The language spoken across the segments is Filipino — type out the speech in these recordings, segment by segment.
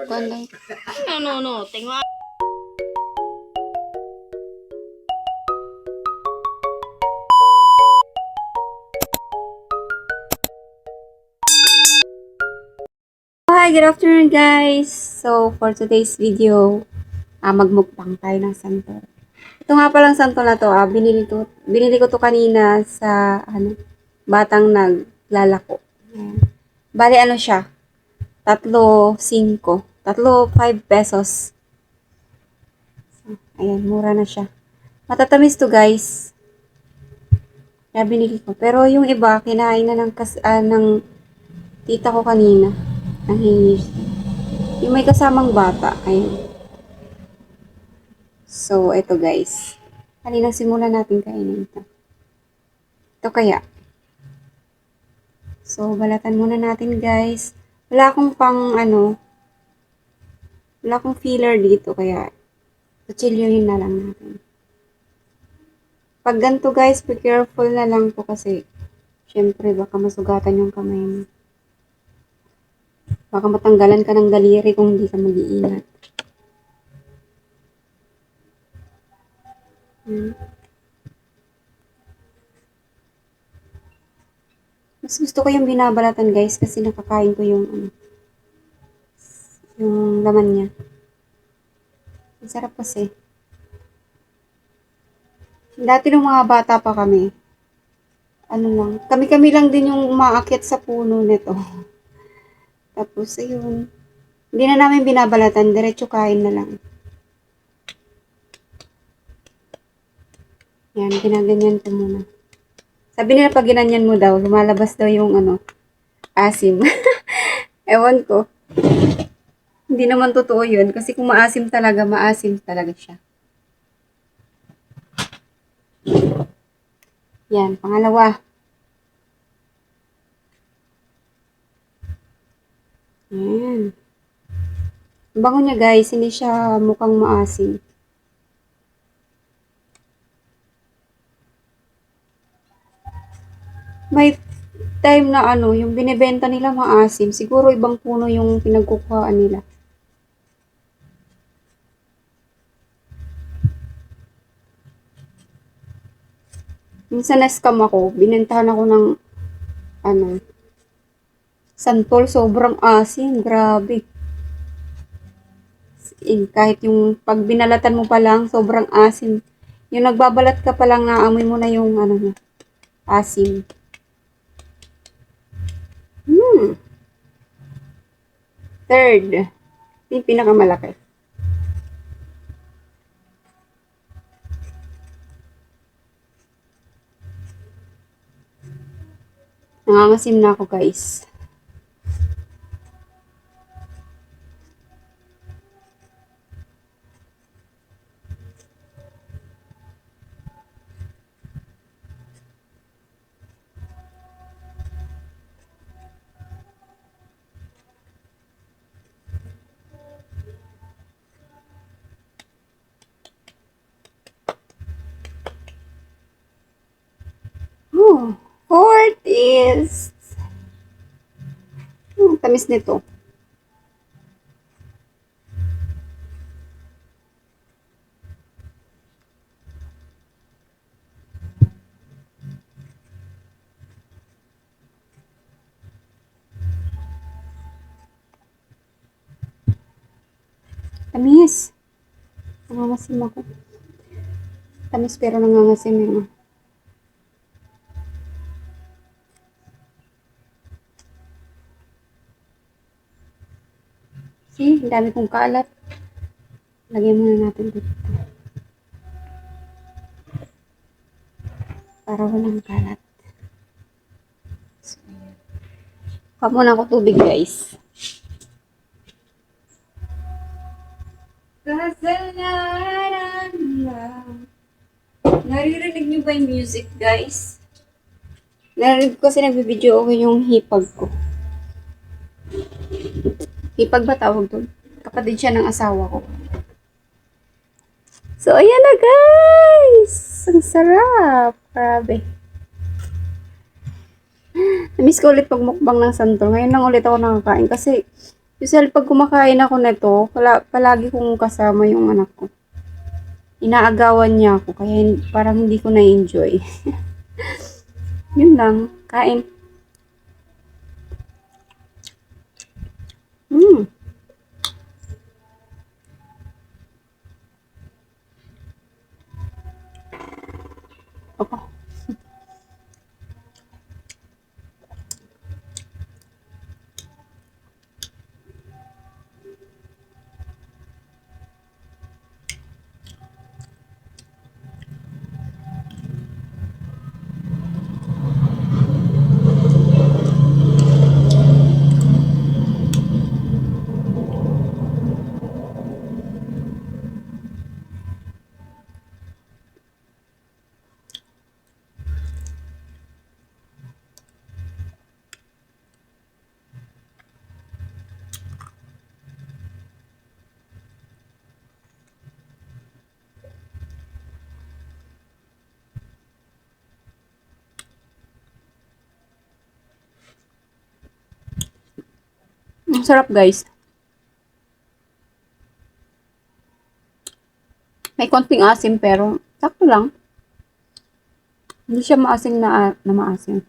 Cuando... No, no, no. Tengo Hi, good afternoon guys! So, for today's video, magmukbang tayo ng santol. Ito nga palang santol na to, binili ko to kanina sa, batang naglalako. Ayan. Bali, siya? Tatlo, 5. Tatlo, 5 pesos. So, ayan, mura na siya. Matatamis to guys. Kaya binili ko. Pero yung iba, kinain na ng tita ko kanina. Nahingi siya. Yung may kasamang bata. Ayun. So, ito guys. Kaninang simulan natin kainin ito. Ito kaya. So, balatan muna natin guys. Wala akong wala akong filler dito. Kaya, kutsilyohin na lang natin. Pag ganito guys, be careful na lang po kasi, syempre, baka masugatan yung kamay mo. Baka matanggalan ka ng daliri kung hindi ka mag-iingat. Mas gusto ko yung binabalatan guys kasi nakakain ko yung yung laman niya. Ang sarap kasi. Dati nung mga bata pa kami, kami-kami lang din yung umaakyat sa puno nito. Tapos, ayun. Hindi na namin binabalatan, diretso kain na lang. Yan, ginaganyan ko muna. Sabi nila pag ginanyan mo daw, lumalabas daw yung asim. Ewan ko. Hindi naman totoo yun, kasi kung maasim talaga siya. Yan, pangalawa. Yan. Ang bango niya guys, hindi siya mukhang maasim. May time na yung binebenta nila maasim. Siguro ibang puno yung pinagkukuhaan nila. Minsan na-scam ako, binentahan ako ng santol, sobrang asim, grabe. Kahit yung pag binalatan mo pa lang, sobrang asim. Yung nagbabalat ka pa lang, naamoy mo na yung asim. Third, yung pinakamalaki. Nangangasim na ako guys. Fourth is tamis nito. Tamis. Nangangasim ako. Tamis pero nangangasim yun. See, ang dami kong kalat. Lagyan muna natin dito. Para walang kalat. So, kuha muna ako tubig guys. Kasalanan lang. Naririnig niyo ba yung music guys? Naririnig ko kasi nagbibideo ako yung hipag ko. Hipag ba tawag doon? Kapatid siya ng asawa ko. So, ayan na guys! Ang sarap! Grabe. Na-miss ko ulit pag mukbang ng santol. Ngayon lang ulit ako nakakain kasi usually pag kumakain ako nito, palagi kong kasama yung anak ko. Inaagawan niya ako kaya parang hindi ko na-enjoy. Yun lang, kain. Mm. Ako. Ang sarap guys. May konting asim pero sakto lang. Hindi siya maasim na maasim.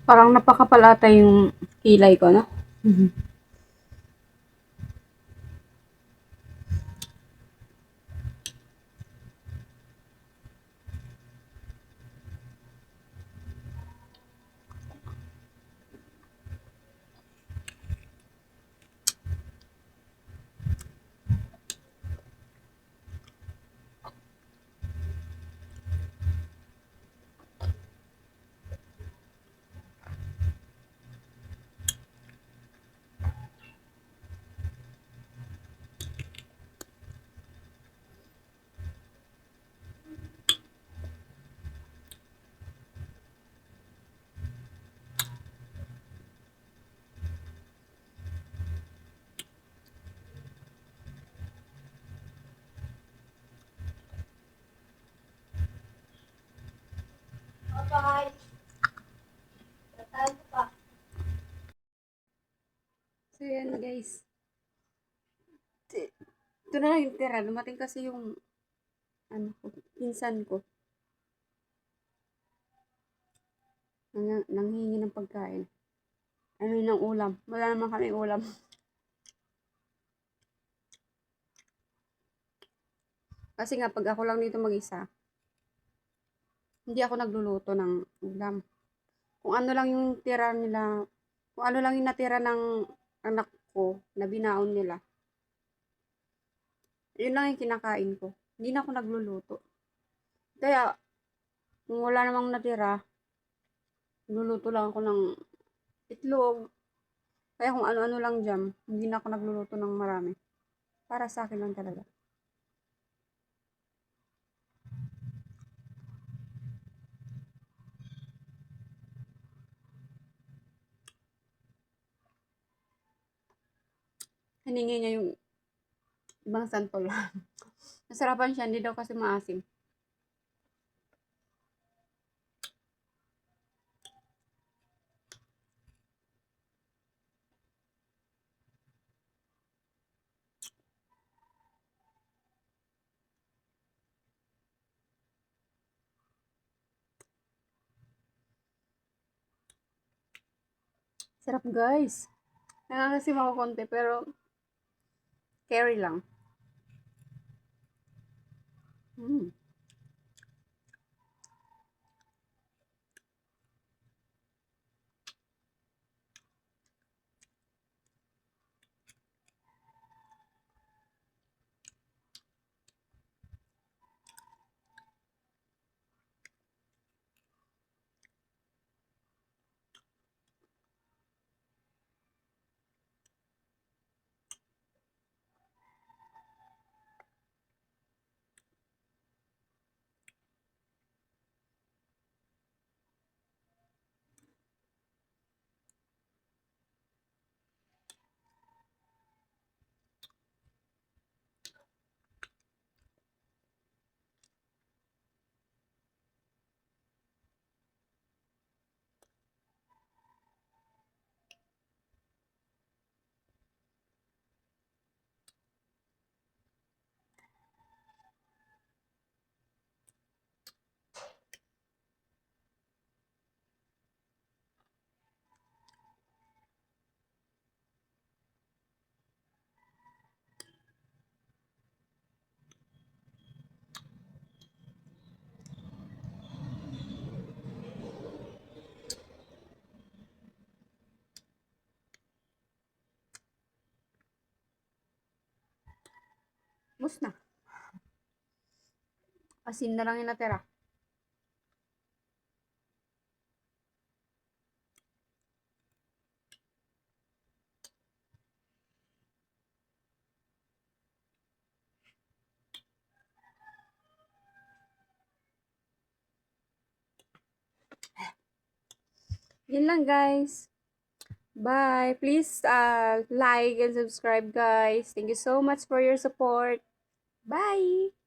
Parang napakapal ata yung kilay ko, no? So, yan guys. Ito na lang yung tira. Dumating kasi yung ano ko, pinsan ko. Nanghingi ng pagkain. Ano yun ng ulam. Wala naman kami ulam. Kasi nga, pag ako lang dito mag-isa, hindi ako nagluluto ng ulam. Kung ano lang yung tira nila, kung ano lang yung natira ng anak ko na binaon nila, yun lang yung kinakain ko. Hindi na ako nagluluto. Kaya, kung wala namang natira, nagluluto lang ako ng itlog. Kaya kung ano-ano lang dyan, hindi na ako nagluluto ng marami. Para sa akin lang talaga. Hiningi niya yung ibang santol. Nasarapan siya, hindi daw kasi maasim. Sarap guys. Nangangasim ako konti pero Carry lang. Mm. Mus na. Asin na lang yung natira. Yun lang guys. Bye. Please like and subscribe guys. Thank you so much for your support. Bye.